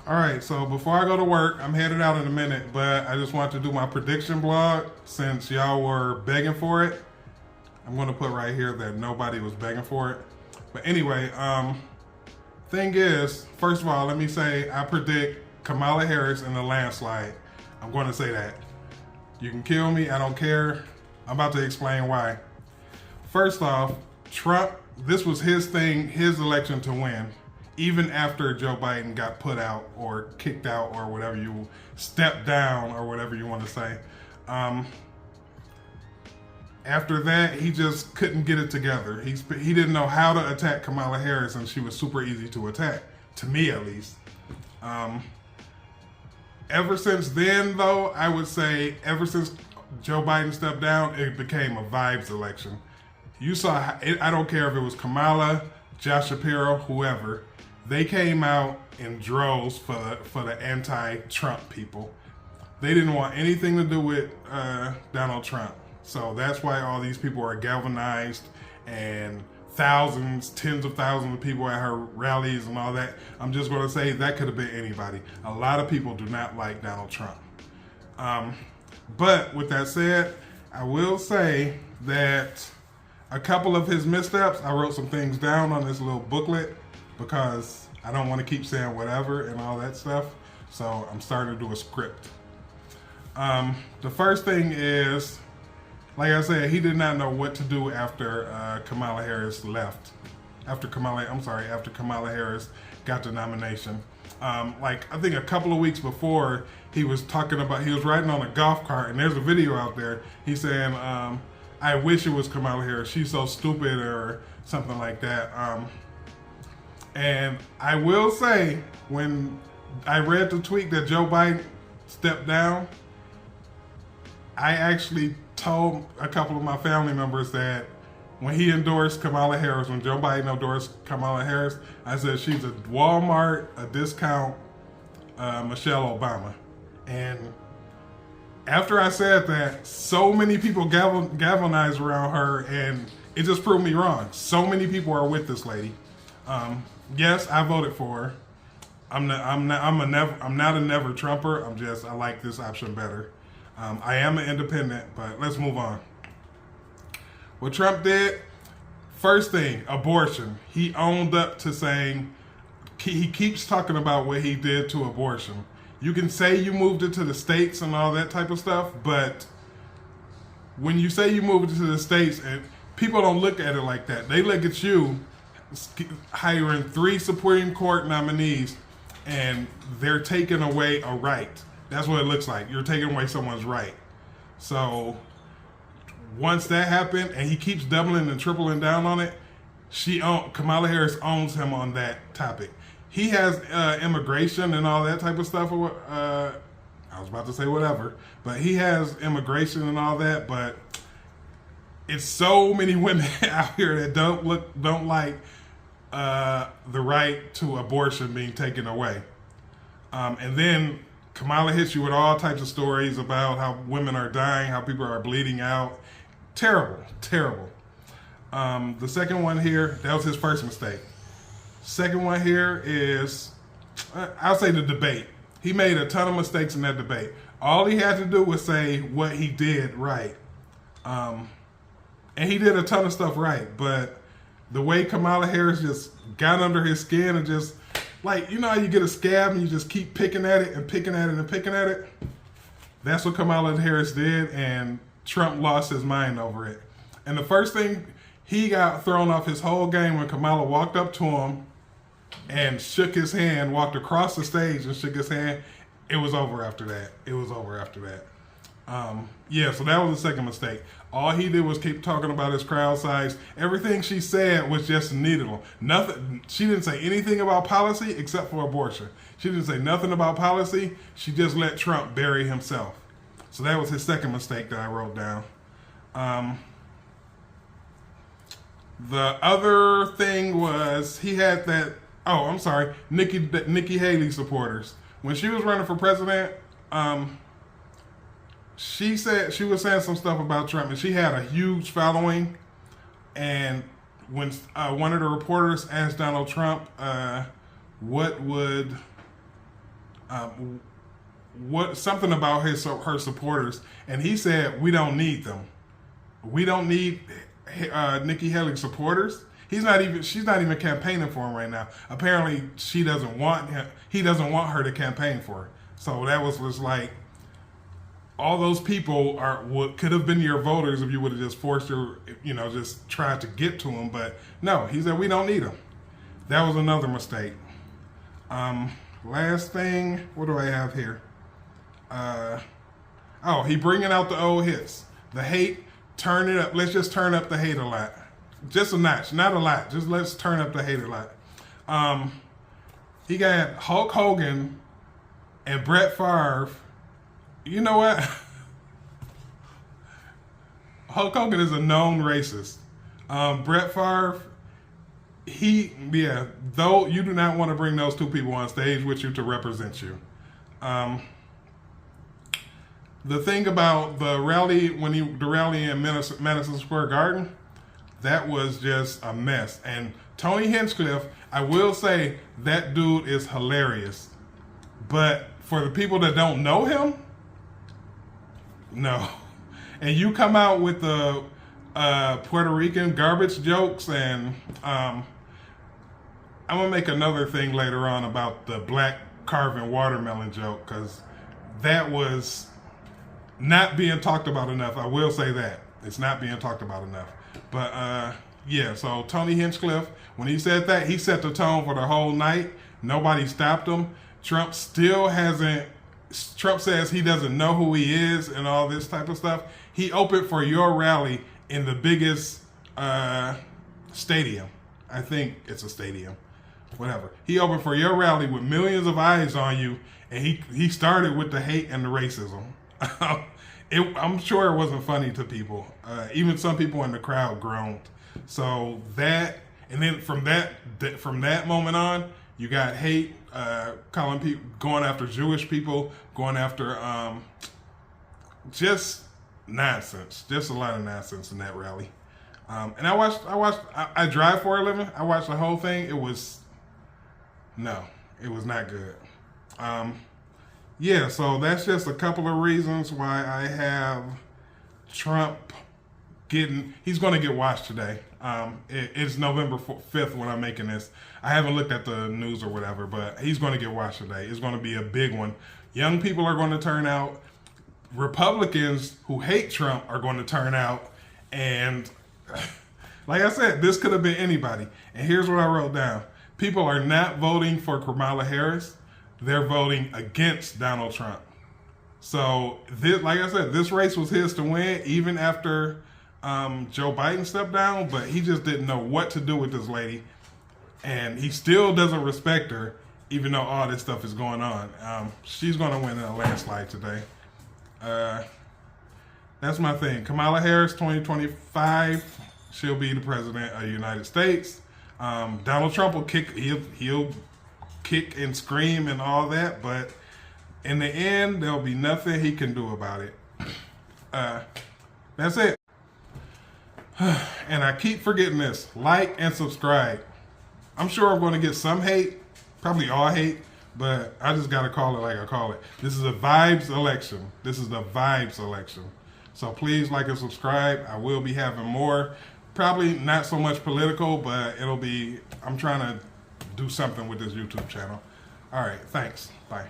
All right, so before I go to work, I'm headed out in a minute, but I just want to do my prediction blog since y'all were begging for it. I'm going to put right here that nobody was begging for it. But anyway, thing is, first of all, let me say I predict Kamala Harris in the landslide. I'm going to say that. You can kill me, I don't care. I'm about to explain why. First off, Trump, this was his thing, his election to win. Even after Joe Biden got put out or kicked out or whatever you stepped down or whatever you want to say. After that, he just couldn't get it together. He didn't know how to attack Kamala Harris, and she was super easy to attack, to me at least. Ever since then, though, I would say ever since Joe Biden stepped down, it became a vibes election. You saw, I don't care if it was Kamala, Josh Shapiro, whoever, they came out in droves for the anti-Trump people. They didn't want anything to do with Donald Trump. So that's why all these people are galvanized, and thousands, tens of thousands of people at her rallies and all that. I'm just going to say that could have been anybody. A lot of people do not like Donald Trump. But with that said, I will say that a couple of his missteps, I wrote some things down on this little booklet because I don't want to keep saying whatever and all that stuff. So I'm starting to do a script. The first thing is, like I said, he did not know what to do after Kamala Harris left. After Kamala Harris got the nomination. I think a couple of weeks before, he was riding on a golf cart, and there's a video out there. He's saying, I wish it was Kamala Harris. She's so stupid, or something like that. And I will say, when I read the tweet that Joe Biden stepped down, I actually told a couple of my family members that when he endorsed Kamala Harris, when Joe Biden endorsed Kamala Harris, I said she's a Walmart, a discount Michelle Obama. And after I said that, so many people galvanized around her, and it just proved me wrong. So many people are with this lady. Yes, I voted for her. I'm not a never Trumper. I like this option better. I am an independent, but let's move on. What Trump did, first thing, abortion. He owned up to saying, he keeps talking about what he did to abortion. You can say you moved it to the states and all that type of stuff, but when you say you moved it to the states, and people don't look at it like that. They look at you hiring 3 Supreme Court nominees, and they're taking away a right. That's what it looks like. You're taking away someone's right. So once that happened, and he keeps doubling and tripling down on it, Kamala Harris owns him on that topic. He has immigration and all that type of stuff. I was about to say whatever, but he has immigration and all that. But it's so many women out here that don't like the right to abortion being taken away. And then Kamala hits you with all types of stories about how women are dying, how people are bleeding out. Terrible, terrible. The second one here, that was his first mistake. Second one here is, I'll say the debate. He made a ton of mistakes in that debate. All he had to do was say what he did right. And he did a ton of stuff right, but the way Kamala Harris just got under his skin and just, like, you know how you get a scab and you just keep picking at it and picking at it and picking at it? That's what Kamala Harris did, and Trump lost his mind over it. And the first thing, he got thrown off his whole game when Kamala walked up to him and shook his hand, walked across the stage and shook his hand. It was over after that. It was over after that. So that was the second mistake. All he did was keep talking about his crowd size. Everything she said was just needle. Nothing. She didn't say anything about policy except for abortion. She didn't say nothing about policy. She just let Trump bury himself. So that was his second mistake that I wrote down. The other thing was he had that. Oh, I'm sorry, Nikki Haley supporters. When she was running for president, she said she was saying some stuff about Trump, and she had a huge following. And when one of the reporters asked Donald Trump, what would what something about her supporters, and he said we don't need them. We don't need Nikki Haley's supporters. She's not even campaigning for him right now. Apparently, she doesn't want him. He doesn't want her to campaign for her. So that was like, all those people could have been your voters if you would have just forced her, just tried to get to them. But no, he said we don't need them. That was another mistake. Last thing, what do I have here? He bringing out the old hits. The hate, turn it up. Let's just turn up the hate a lot. Just a notch, not a lot. Just let's turn up the hate a lot. He got Hulk Hogan and Brett Favre. You know what? Hulk Hogan is a known racist. Brett Favre, though you do not want to bring those two people on stage with you to represent you. The thing about the rally, the rally in Madison Square Garden, that was just a mess. And Tony Hinchcliffe, I will say that dude is hilarious. But for the people that don't know him, no. And you come out with the Puerto Rican garbage jokes, and I'm going to make another thing later on about the black carving watermelon joke, because that was not being talked about enough. I will say that. It's not being talked about enough. But, so Tony Hinchcliffe, when he said that, he set the tone for the whole night. Nobody stopped him. Trump says he doesn't know who he is and all this type of stuff. He opened for your rally in the biggest stadium. I think it's a stadium. Whatever. He opened for your rally with millions of eyes on you, and he started with the hate and the racism. I'm sure it wasn't funny to people. Even some people in the crowd groaned. So that, and then from that moment on, you got hate, calling people, going after Jewish people, going after just nonsense, just a lot of nonsense in that rally. And I drive for a living. I watched the whole thing. It was not good. So that's just a couple of reasons why I have Trump he's going to get washed today. It's November 5th when I'm making this. I haven't looked at the news or whatever, but he's going to get washed today. It's going to be a big one. Young people are going to turn out. Republicans who hate Trump are going to turn out. And like I said, this could have been anybody. And here's what I wrote down. People are not voting for Kamala Harris. They're voting against Donald Trump. So, like I said, this race was his to win, even after Joe Biden stepped down, but he just didn't know what to do with this lady. And he still doesn't respect her, even though all this stuff is going on. She's going to win in a landslide today. That's my thing. Kamala Harris, 2025, she'll be the president of the United States. Donald Trump will he'll kick and scream and all that, but in the end, there'll be nothing he can do about it. That's it. And I keep forgetting this. Like and subscribe. I'm sure I'm going to get some hate, probably all hate, but I just got to call it like I call it. This is a vibes election. So please like and subscribe. I will be having more, probably not so much political, but I'm trying to do something with this YouTube channel. All right, thanks. Bye.